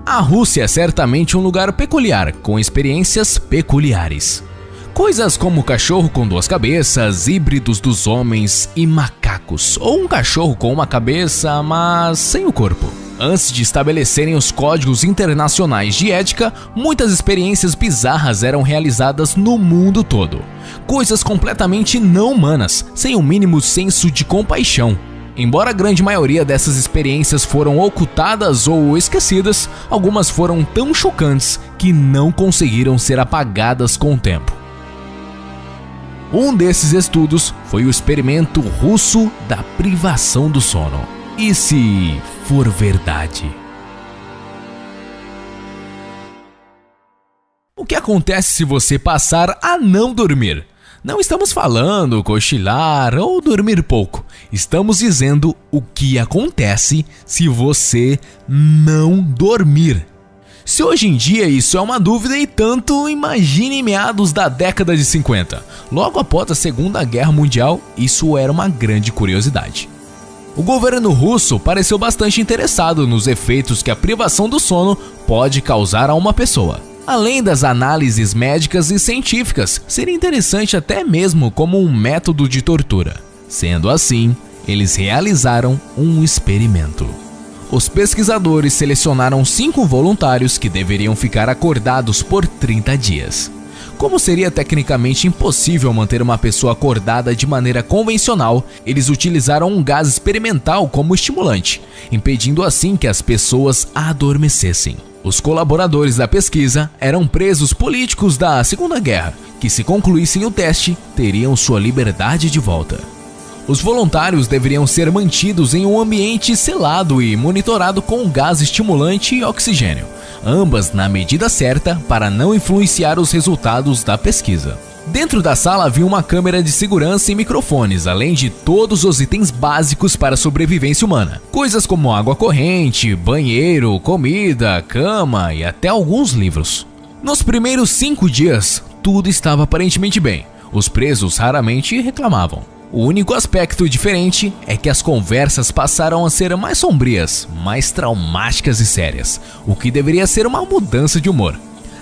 A Rússia é certamente um lugar peculiar, com experiências peculiares. Coisas como cachorro com duas cabeças, híbridos dos homens e macacos, ou um cachorro com uma cabeça, mas sem o corpo. Antes de estabelecerem os códigos internacionais de ética, muitas experiências bizarras eram realizadas no mundo todo. Coisas completamente não humanas, sem o mínimo senso de compaixão. Embora a grande maioria dessas experiências foram ocultadas ou esquecidas, algumas foram tão chocantes que não conseguiram ser apagadas com o tempo. Um desses estudos foi o experimento russo da privação do sono. E se for verdade? O que acontece se você passar a não dormir? Não estamos falando cochilar ou dormir pouco. Estamos dizendo o que acontece se você não dormir. Se hoje em dia isso é uma dúvida e tanto, imagine meados da década de 50. Logo após a Segunda Guerra Mundial, isso era uma grande curiosidade. O governo russo pareceu bastante interessado nos efeitos que a privação do sono pode causar a uma pessoa. Além das análises médicas e científicas, seria interessante até mesmo como um método de tortura. Sendo assim, eles realizaram um experimento. Os pesquisadores selecionaram 5 voluntários que deveriam ficar acordados por 30 dias. Como seria tecnicamente impossível manter uma pessoa acordada de maneira convencional, eles utilizaram um gás experimental como estimulante, impedindo assim que as pessoas adormecessem. Os colaboradores da pesquisa eram presos políticos da Segunda Guerra, que se concluíssem o teste, teriam sua liberdade de volta. Os voluntários deveriam ser mantidos em um ambiente selado e monitorado com gás estimulante e oxigênio, ambas na medida certa para não influenciar os resultados da pesquisa. Dentro da sala havia uma câmera de segurança e microfones, além de todos os itens básicos para a sobrevivência humana. Coisas como água corrente, banheiro, comida, cama e até alguns livros. Nos primeiros 5 dias, tudo estava aparentemente bem. Os presos raramente reclamavam. O único aspecto diferente é que as conversas passaram a ser mais sombrias, mais traumáticas e sérias, o que deveria ser uma mudança de humor.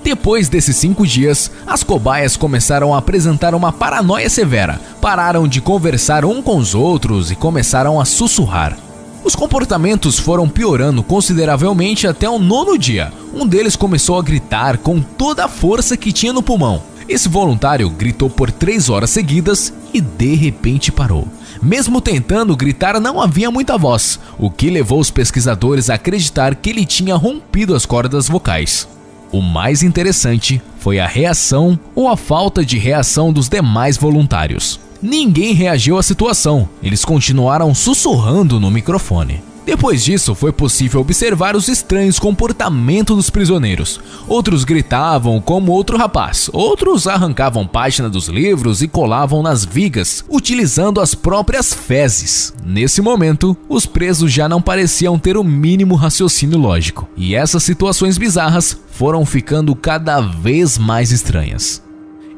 Depois desses 5 dias, as cobaias começaram a apresentar uma paranoia severa, pararam de conversar um com os outros e começaram a sussurrar. Os comportamentos foram piorando consideravelmente até o 9º dia. Um deles começou a gritar com toda a força que tinha no pulmão. Esse voluntário gritou por 3 horas seguidas e de repente parou. Mesmo tentando gritar, não havia muita voz, o que levou os pesquisadores a acreditar que ele tinha rompido as cordas vocais. O mais interessante foi a reação ou a falta de reação dos demais voluntários. Ninguém reagiu à situação, eles continuaram sussurrando no microfone. Depois disso, foi possível observar os estranhos comportamentos dos prisioneiros. Outros gritavam como outro rapaz, outros arrancavam página dos livros e colavam nas vigas, utilizando as próprias fezes. Nesse momento, os presos já não pareciam ter o mínimo raciocínio lógico, e essas situações bizarras foram ficando cada vez mais estranhas.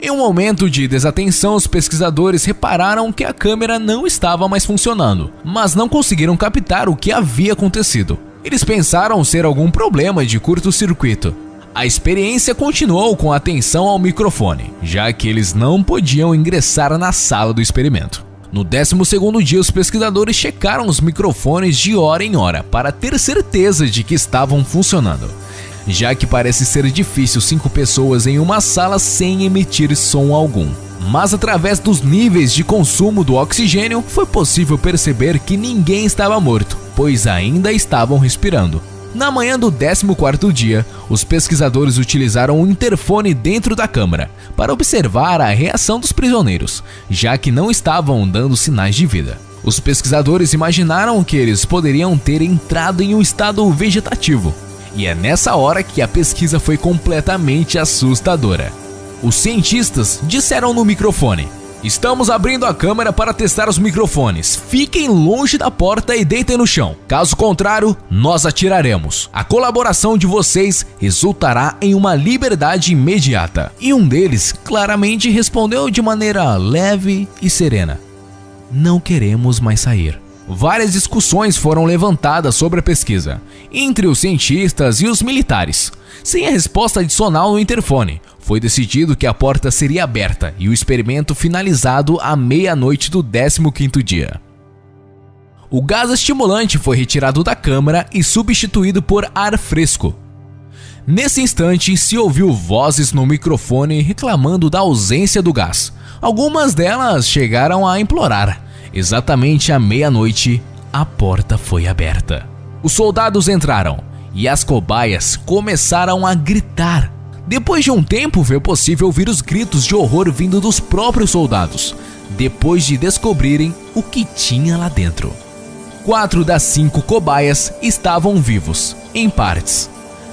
Em um momento de desatenção, os pesquisadores repararam que a câmera não estava mais funcionando, mas não conseguiram captar o que havia acontecido. Eles pensaram ser algum problema de curto-circuito. A experiência continuou com atenção ao microfone, já que eles não podiam ingressar na sala do experimento. No 12º dia, os pesquisadores checaram os microfones de hora em hora para ter certeza de que estavam funcionando, já que parece ser difícil 5 pessoas em uma sala sem emitir som algum. Mas através dos níveis de consumo do oxigênio, foi possível perceber que ninguém estava morto, pois ainda estavam respirando. Na manhã do 14º dia, os pesquisadores utilizaram um interfone dentro da câmara para observar a reação dos prisioneiros, já que não estavam dando sinais de vida. Os pesquisadores imaginaram que eles poderiam ter entrado em um estado vegetativo. E é nessa hora que a pesquisa foi completamente assustadora. Os cientistas disseram no microfone: "Estamos abrindo a câmera para testar os microfones. Fiquem longe da porta e deitem no chão. Caso contrário, nós atiraremos. A colaboração de vocês resultará em uma liberdade imediata." E um deles claramente respondeu de maneira leve e serena: "Não queremos mais sair." Várias discussões foram levantadas sobre a pesquisa, entre os cientistas e os militares. Sem a resposta adicional no interfone, foi decidido que a porta seria aberta e o experimento finalizado à meia-noite do 15º dia. O gás estimulante foi retirado da câmara e substituído por ar fresco. Nesse instante, se ouviu vozes no microfone reclamando da ausência do gás. Algumas delas chegaram a implorar. Exatamente à meia-noite, a porta foi aberta. Os soldados entraram e as cobaias começaram a gritar. Depois de um tempo, foi possível ouvir os gritos de horror vindo dos próprios soldados, depois de descobrirem o que tinha lá dentro. 4 das 5 cobaias estavam vivos, em partes.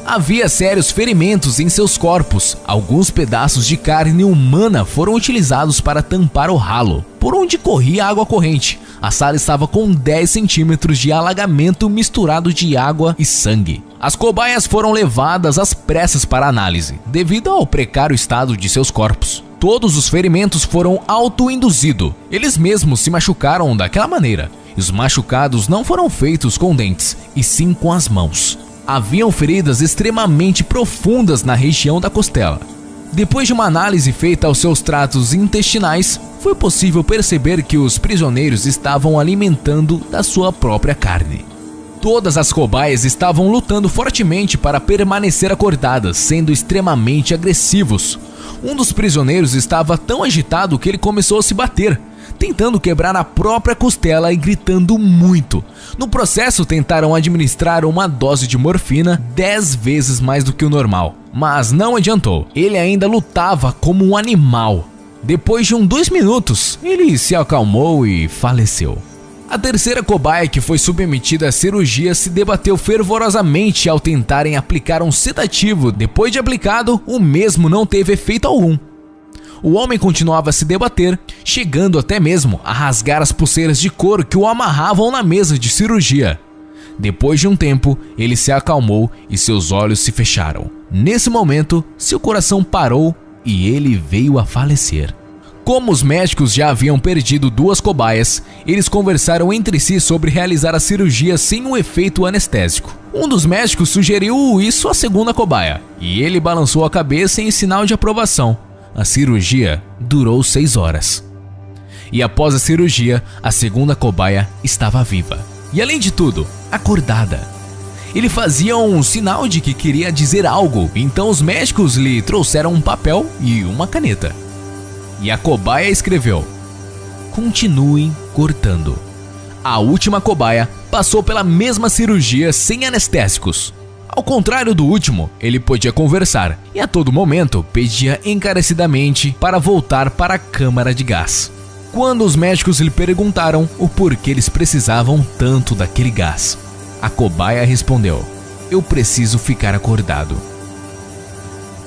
Havia sérios ferimentos em seus corpos. Alguns pedaços de carne humana foram utilizados para tampar o ralo, por onde corria água corrente. A sala estava com 10 centímetros de alagamento misturado de água e sangue. As cobaias foram levadas às pressas para análise, devido ao precário estado de seus corpos. Todos os ferimentos foram autoinduzidos. Eles mesmos se machucaram daquela maneira. E os machucados não foram feitos com dentes, e sim com as mãos. Haviam feridas extremamente profundas na região da costela. Depois de uma análise feita aos seus tratos intestinais, foi possível perceber que os prisioneiros estavam alimentando da sua própria carne. Todas as cobaias estavam lutando fortemente para permanecer acordadas, sendo extremamente agressivos. Um dos prisioneiros estava tão agitado que ele começou a se bater, tentando quebrar a própria costela e gritando muito. No processo, tentaram administrar uma dose de morfina 10 vezes mais do que o normal, mas não adiantou. Ele ainda lutava como um animal. Depois de 2 minutos, ele se acalmou e faleceu. A terceira cobaia que foi submetida à cirurgia se debateu fervorosamente ao tentarem aplicar um sedativo. Depois de aplicado, o mesmo não teve efeito algum. O homem continuava a se debater, chegando até mesmo a rasgar as pulseiras de couro que o amarravam na mesa de cirurgia. Depois de um tempo, ele se acalmou e seus olhos se fecharam. Nesse momento, seu coração parou e ele veio a falecer. Como os médicos já haviam perdido 2 cobaias, eles conversaram entre si sobre realizar a cirurgia sem um efeito anestésico. Um dos médicos sugeriu isso à segunda cobaia, e ele balançou a cabeça em sinal de aprovação. A cirurgia durou 6 horas. E após a cirurgia, a segunda cobaia estava viva. E além de tudo, acordada. Ele fazia um sinal de que queria dizer algo, então os médicos lhe trouxeram um papel e uma caneta. E a cobaia escreveu: "Continuem cortando." A última cobaia passou pela mesma cirurgia sem anestésicos. Ao contrário do último, ele podia conversar e a todo momento pedia encarecidamente para voltar para a câmara de gás. Quando os médicos lhe perguntaram o porquê eles precisavam tanto daquele gás, a cobaia respondeu: "Eu preciso ficar acordado."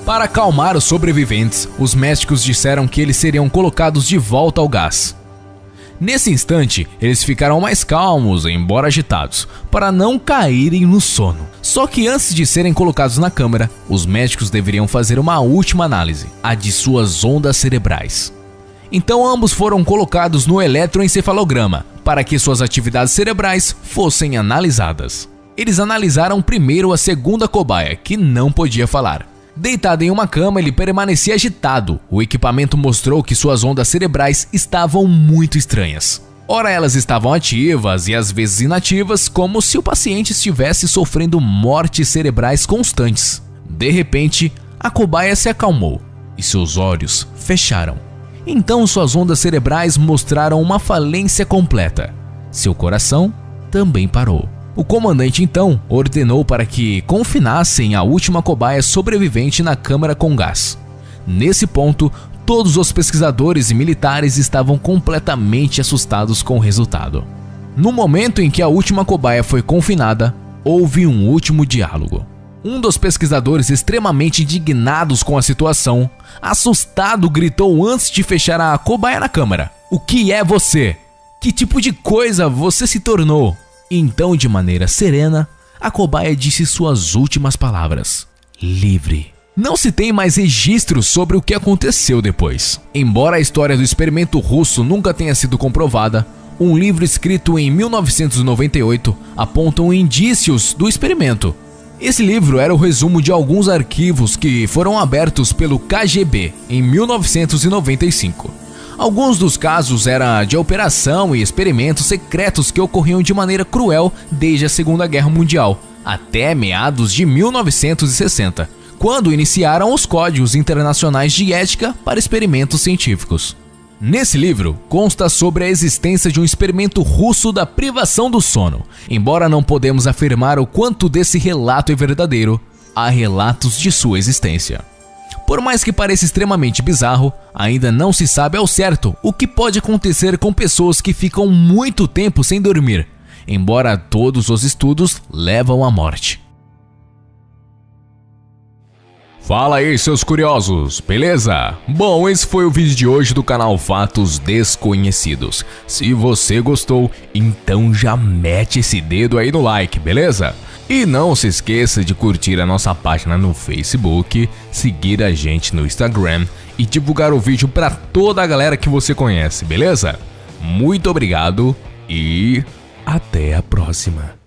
Para acalmar os sobreviventes, os médicos disseram que eles seriam colocados de volta ao gás. Nesse instante, eles ficaram mais calmos, embora agitados, para não caírem no sono. Só que antes de serem colocados na câmara, os médicos deveriam fazer uma última análise, a de suas ondas cerebrais. Então ambos foram colocados no eletroencefalograma, para que suas atividades cerebrais fossem analisadas. Eles analisaram primeiro a segunda cobaia, que não podia falar. Deitado em uma cama, ele permanecia agitado. O equipamento mostrou que suas ondas cerebrais estavam muito estranhas. Ora elas estavam ativas e às vezes inativas, como se o paciente estivesse sofrendo mortes cerebrais constantes. De repente, a cobaia se acalmou e seus olhos fecharam. Então suas ondas cerebrais mostraram uma falência completa. Seu coração também parou. O comandante então ordenou para que confinassem a última cobaia sobrevivente na câmara com gás. Nesse ponto, todos os pesquisadores e militares estavam completamente assustados com o resultado. No momento em que a última cobaia foi confinada, houve um último diálogo. Um dos pesquisadores, extremamente indignados com a situação, assustado, gritou antes de fechar a cobaia na câmara: "O que é você? Que tipo de coisa você se tornou?" Então, de maneira serena, a cobaia disse suas últimas palavras: "Livre." Não se tem mais registros sobre o que aconteceu depois. Embora a história do experimento russo nunca tenha sido comprovada, um livro escrito em 1998, apontam indícios do experimento. Esse livro era o resumo de alguns arquivos que foram abertos pelo KGB em 1995. Alguns dos casos eram de operação e experimentos secretos que ocorriam de maneira cruel desde a Segunda Guerra Mundial, até meados de 1960, quando iniciaram os Códigos Internacionais de Ética para Experimentos Científicos. Nesse livro, consta sobre a existência de um experimento russo da privação do sono. Embora não podemos afirmar o quanto desse relato é verdadeiro, há relatos de sua existência. Por mais que pareça extremamente bizarro, ainda não se sabe ao certo o que pode acontecer com pessoas que ficam muito tempo sem dormir, embora todos os estudos levam à morte. Fala aí, seus curiosos, beleza? Bom, esse foi o vídeo de hoje do canal Fatos Desconhecidos. Se você gostou, então já mete esse dedo aí no like, beleza? E não se esqueça de curtir a nossa página no Facebook, seguir a gente no Instagram e divulgar o vídeo para toda a galera que você conhece, beleza? Muito obrigado e até a próxima.